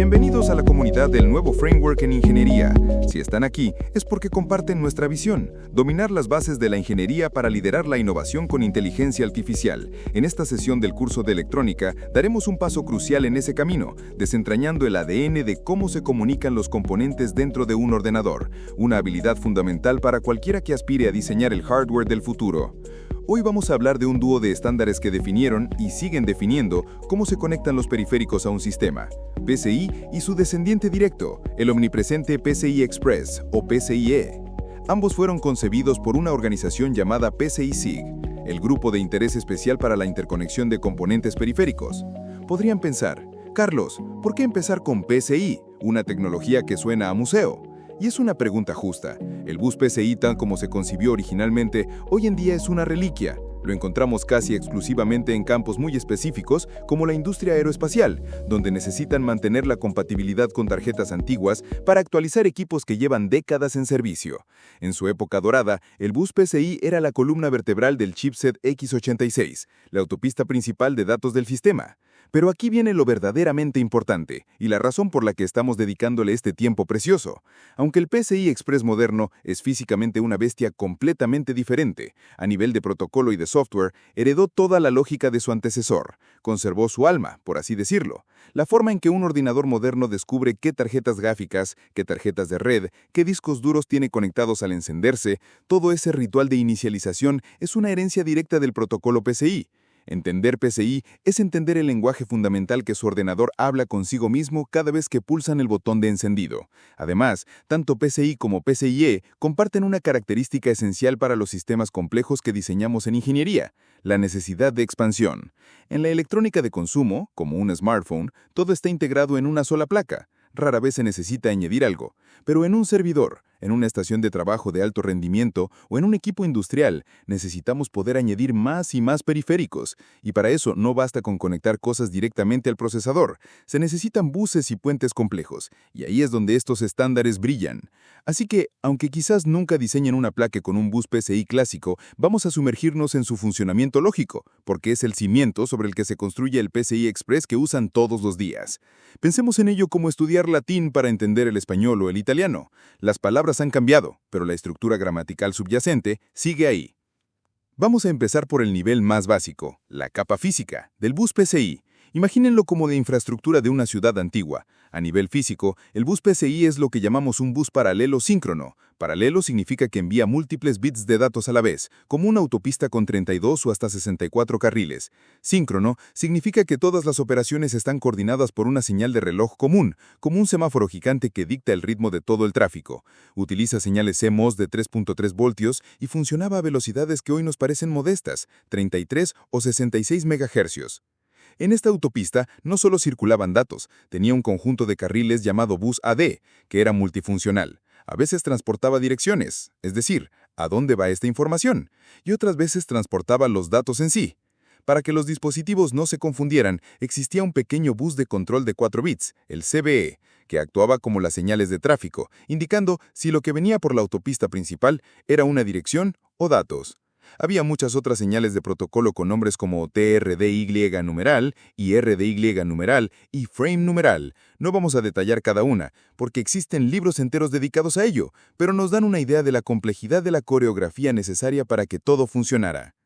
Bienvenidos a la comunidad del nuevo framework en ingeniería. Si están aquí, es porque comparten nuestra visión, dominar las bases de la ingeniería para liderar la innovación con inteligencia artificial. En esta sesión del curso de electrónica, daremos un paso crucial en ese camino, desentrañando el ADN de cómo se comunican los componentes dentro de un ordenador, una habilidad fundamental para cualquiera que aspire a diseñar el hardware del futuro. Hoy vamos a hablar de un dúo de estándares que definieron y siguen definiendo cómo se conectan los periféricos a un sistema: PCI y su descendiente directo, el omnipresente PCI Express o PCIe. Ambos fueron concebidos por una organización llamada PCI-SIG, el Grupo de Interés Especial para la Interconexión de Componentes Periféricos. Podrían pensar, Carlos, ¿por qué empezar con PCI, una tecnología que suena a museo? Y es una pregunta justa. El bus PCI, tal como se concibió originalmente, hoy en día es una reliquia. Lo encontramos casi exclusivamente en campos muy específicos, como la industria aeroespacial, donde necesitan mantener la compatibilidad con tarjetas antiguas para actualizar equipos que llevan décadas en servicio. En su época dorada, el bus PCI era la columna vertebral del chipset x86, la autopista principal de datos del sistema. Pero aquí viene lo verdaderamente importante, y la razón por la que estamos dedicándole este tiempo precioso. Aunque el PCI Express moderno es físicamente una bestia completamente diferente, a nivel de protocolo y de software, heredó toda la lógica de su antecesor. Conservó su alma, por así decirlo. La forma en que un ordenador moderno descubre qué tarjetas gráficas, qué tarjetas de red, qué discos duros tiene conectados al encenderse, todo ese ritual de inicialización es una herencia directa del protocolo PCI. Entender PCI es entender el lenguaje fundamental que su ordenador habla consigo mismo cada vez que pulsan el botón de encendido. Además, tanto PCI como PCIe comparten una característica esencial para los sistemas complejos que diseñamos en ingeniería: la necesidad de expansión. En la electrónica de consumo, como un smartphone, todo está integrado en una sola placa. Rara vez se necesita añadir algo, pero en un servidor, en una estación de trabajo de alto rendimiento o en un equipo industrial, necesitamos poder añadir más y más periféricos, y para eso no basta con conectar cosas directamente al procesador, se necesitan buses y puentes complejos, y ahí es donde estos estándares brillan. Así que, aunque quizás nunca diseñen una placa con un bus PCI clásico, vamos a sumergirnos en su funcionamiento lógico, porque es el cimiento sobre el que se construye el PCI Express que usan todos los días. Pensemos en ello como estudiar latín para entender el español o el italiano. Las palabras han cambiado, pero la estructura gramatical subyacente sigue ahí. Vamos a empezar por el nivel más básico, la capa física, del bus PCI. Imagínenlo como de infraestructura de una ciudad antigua. A nivel físico, el bus PCI es lo que llamamos un bus paralelo síncrono. Paralelo significa que envía múltiples bits de datos a la vez, como una autopista con 32 o hasta 64 carriles. Síncrono significa que todas las operaciones están coordinadas por una señal de reloj común, como un semáforo gigante que dicta el ritmo de todo el tráfico. Utiliza señales CMOS de 3.3 voltios y funcionaba a velocidades que hoy nos parecen modestas, 33 o 66 MHz. En esta autopista no solo circulaban datos, tenía un conjunto de carriles llamado bus AD, que era multifuncional. A veces transportaba direcciones, es decir, ¿a dónde va esta información? Y otras veces transportaba los datos en sí. Para que los dispositivos no se confundieran, existía un pequeño bus de control de 4 bits, el CBE, que actuaba como las señales de tráfico, indicando si lo que venía por la autopista principal era una dirección o datos. Había muchas otras señales de protocolo con nombres como TRDY numeral, IRDY numeral y frame numeral. No vamos a detallar cada una, porque existen libros enteros dedicados a ello, pero nos dan una idea de la complejidad de la coreografía necesaria para que todo funcionara.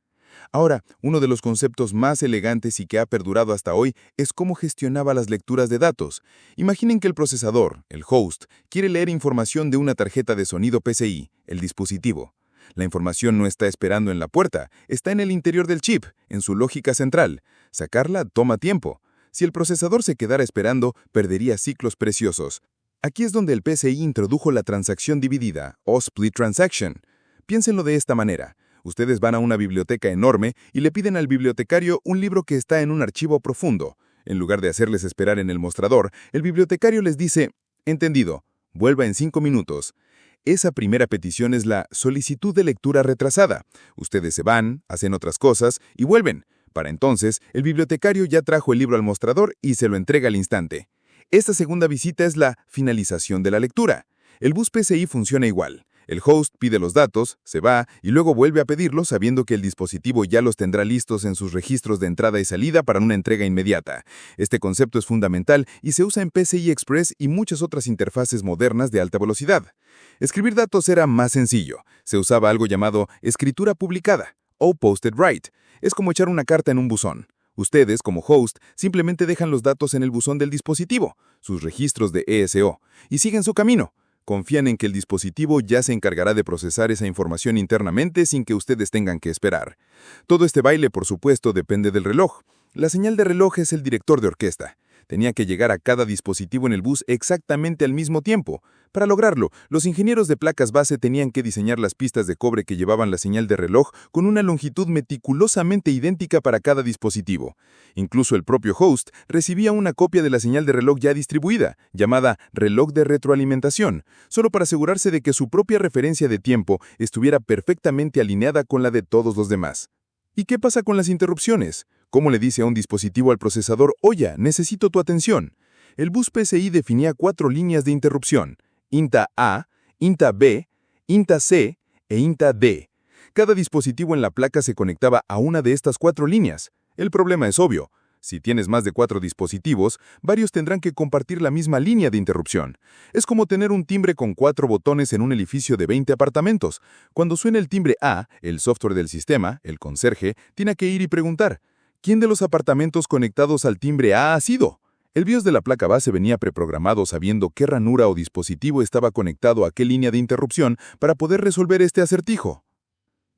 Ahora, uno de los conceptos más elegantes y que ha perdurado hasta hoy es cómo gestionaba las lecturas de datos. Imaginen que el procesador, el host, quiere leer información de una tarjeta de sonido PCI, el dispositivo. La información no está esperando en la puerta, está en el interior del chip, en su lógica central. Sacarla toma tiempo. Si el procesador se quedara esperando, perdería ciclos preciosos. Aquí es donde el PCI introdujo la transacción dividida, o split transaction. Piénsenlo de esta manera. Ustedes van a una biblioteca enorme y le piden al bibliotecario un libro que está en un archivo profundo. En lugar de hacerles esperar en el mostrador, el bibliotecario les dice: «Entendido, vuelva en 5 minutos». Esa primera petición es la solicitud de lectura retrasada. Ustedes se van, hacen otras cosas y vuelven. Para entonces, el bibliotecario ya trajo el libro al mostrador y se lo entrega al instante. Esta segunda visita es la finalización de la lectura. El bus PCI funciona igual. El host pide los datos, se va y luego vuelve a pedirlos sabiendo que el dispositivo ya los tendrá listos en sus registros de entrada y salida para una entrega inmediata. Este concepto es fundamental y se usa en PCI Express y muchas otras interfaces modernas de alta velocidad. Escribir datos era más sencillo. Se usaba algo llamado escritura publicada o posted write. Es como echar una carta en un buzón. Ustedes, como host, simplemente dejan los datos en el buzón del dispositivo, sus registros de ESO, y siguen su camino. Confían en que el dispositivo ya se encargará de procesar esa información internamente sin que ustedes tengan que esperar. Todo este baile, por supuesto, depende del reloj. La señal de reloj es el director de orquesta. Tenía que llegar a cada dispositivo en el bus exactamente al mismo tiempo. Para lograrlo, los ingenieros de placas base tenían que diseñar las pistas de cobre que llevaban la señal de reloj con una longitud meticulosamente idéntica para cada dispositivo. Incluso el propio host recibía una copia de la señal de reloj ya distribuida, llamada reloj de retroalimentación, solo para asegurarse de que su propia referencia de tiempo estuviera perfectamente alineada con la de todos los demás. ¿Y qué pasa con las interrupciones? ¿Cómo le dice a un dispositivo al procesador, oye, necesito tu atención? El bus PCI definía 4 líneas de interrupción, INTA A, INTA B, INTA C e INTA D. Cada dispositivo en la placa se conectaba a una de estas 4 líneas. El problema es obvio. Si tienes más de 4 dispositivos, varios tendrán que compartir la misma línea de interrupción. Es como tener un timbre con 4 botones en un edificio de 20 apartamentos. Cuando suena el timbre A, el software del sistema, el conserje, tiene que ir y preguntar, ¿quién de los apartamentos conectados al timbre A ha sido? El BIOS de la placa base venía preprogramado sabiendo qué ranura o dispositivo estaba conectado a qué línea de interrupción para poder resolver este acertijo.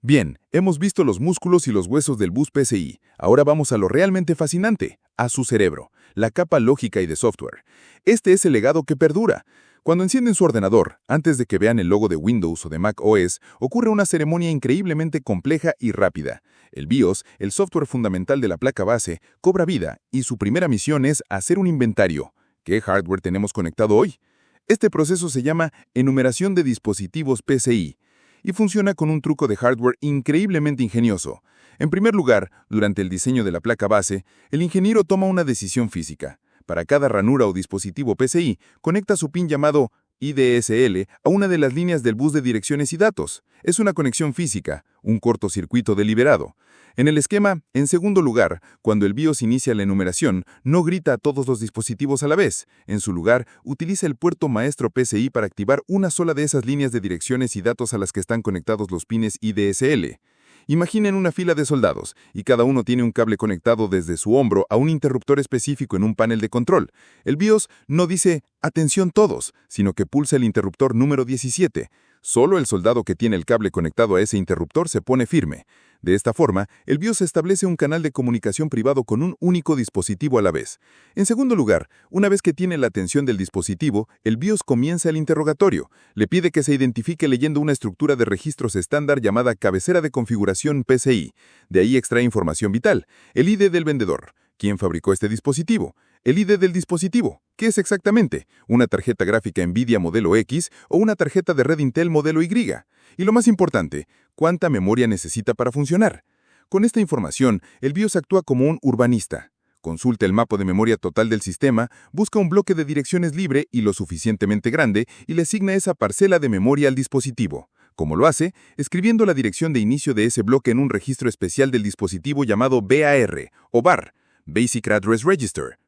Bien, hemos visto los músculos y los huesos del bus PCI. Ahora vamos a lo realmente fascinante, a su cerebro, la capa lógica y de software. Este es el legado que perdura. Cuando encienden su ordenador, antes de que vean el logo de Windows o de Mac OS, ocurre una ceremonia increíblemente compleja y rápida. El BIOS, el software fundamental de la placa base, cobra vida y su primera misión es hacer un inventario. ¿Qué hardware tenemos conectado hoy? Este proceso se llama enumeración de dispositivos PCI y funciona con un truco de hardware increíblemente ingenioso. En primer lugar, durante el diseño de la placa base, el ingeniero toma una decisión física. Para cada ranura o dispositivo PCI, conecta su pin llamado IDSL a una de las líneas del bus de direcciones y datos. Es una conexión física, un cortocircuito deliberado. En el esquema, en segundo lugar, cuando el BIOS inicia la enumeración, no grita a todos los dispositivos a la vez. En su lugar, utiliza el puerto maestro PCI para activar una sola de esas líneas de direcciones y datos a las que están conectados los pines IDSL. Imaginen una fila de soldados, y cada uno tiene un cable conectado desde su hombro a un interruptor específico en un panel de control. El BIOS no dice «Atención todos», sino que pulsa el interruptor número 17. Solo el soldado que tiene el cable conectado a ese interruptor se pone firme. De esta forma, el BIOS establece un canal de comunicación privado con un único dispositivo a la vez. En segundo lugar, una vez que tiene la atención del dispositivo, el BIOS comienza el interrogatorio. Le pide que se identifique leyendo una estructura de registros estándar llamada cabecera de configuración PCI. De ahí extrae información vital, el ID del vendedor. ¿Quién fabricó este dispositivo? El ID del dispositivo. ¿Qué es exactamente? ¿Una tarjeta gráfica NVIDIA modelo X o una tarjeta de red Intel modelo Y? Y lo más importante, ¿cuánta memoria necesita para funcionar? Con esta información, el BIOS actúa como un urbanista. Consulta el mapa de memoria total del sistema, busca un bloque de direcciones libre y lo suficientemente grande y le asigna esa parcela de memoria al dispositivo. ¿Cómo lo hace? Escribiendo la dirección de inicio de ese bloque en un registro especial del dispositivo llamado BAR o BAR, Basic Address Register.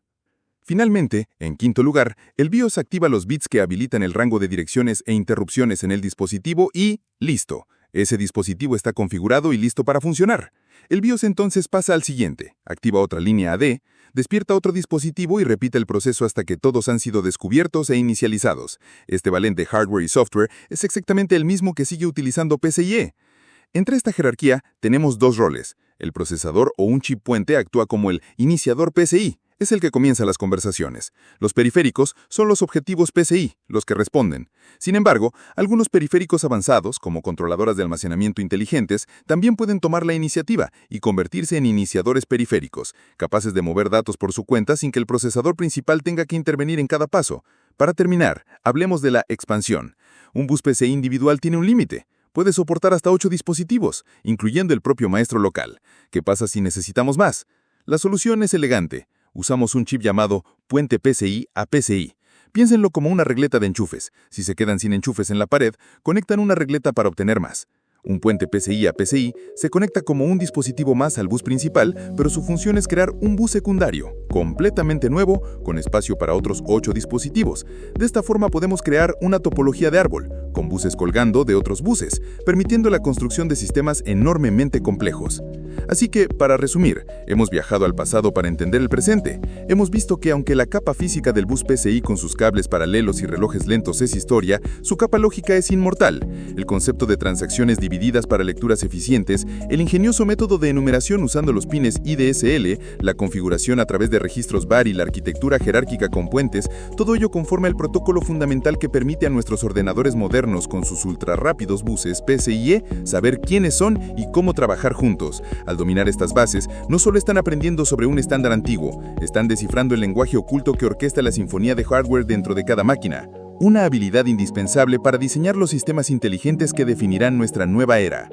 Finalmente, en quinto lugar, el BIOS activa los bits que habilitan el rango de direcciones e interrupciones en el dispositivo y ¡listo! Ese dispositivo está configurado y listo para funcionar. El BIOS entonces pasa al siguiente, activa otra línea AD, despierta otro dispositivo y repite el proceso hasta que todos han sido descubiertos e inicializados. Este valente hardware y software es exactamente el mismo que sigue utilizando PCIe. Entre esta jerarquía tenemos dos roles. El procesador o un chip puente actúa como el iniciador PCI. Es el que comienza las conversaciones. Los periféricos son los objetivos PCI, los que responden. Sin embargo, algunos periféricos avanzados, como controladoras de almacenamiento inteligentes, también pueden tomar la iniciativa y convertirse en iniciadores periféricos, capaces de mover datos por su cuenta sin que el procesador principal tenga que intervenir en cada paso. Para terminar, hablemos de la expansión. Un bus PCI individual tiene un límite. Puede soportar hasta 8 dispositivos, incluyendo el propio maestro local. ¿Qué pasa si necesitamos más? La solución es elegante. Usamos un chip llamado puente PCI a PCI. Piénsenlo como una regleta de enchufes. Si se quedan sin enchufes en la pared, conectan una regleta para obtener más. Un puente PCI a PCI se conecta como un dispositivo más al bus principal, pero su función es crear un bus secundario, completamente nuevo, con espacio para otros 8 dispositivos. De esta forma podemos crear una topología de árbol, con buses colgando de otros buses, permitiendo la construcción de sistemas enormemente complejos. Así que, para resumir, hemos viajado al pasado para entender el presente. Hemos visto que aunque la capa física del bus PCI con sus cables paralelos y relojes lentos es historia, su capa lógica es inmortal. El concepto de transacciones divididas para lecturas eficientes, el ingenioso método de enumeración usando los pines IDSL, la configuración a través de registros VAR y la arquitectura jerárquica con puentes, todo ello conforma el protocolo fundamental que permite a nuestros ordenadores modernos con sus ultrarrápidos buses PCIe saber quiénes son y cómo trabajar juntos. Al dominar estas bases, no solo están aprendiendo sobre un estándar antiguo, están descifrando el lenguaje oculto que orquesta la sinfonía de hardware dentro de cada máquina. Una habilidad indispensable para diseñar los sistemas inteligentes que definirán nuestra nueva era.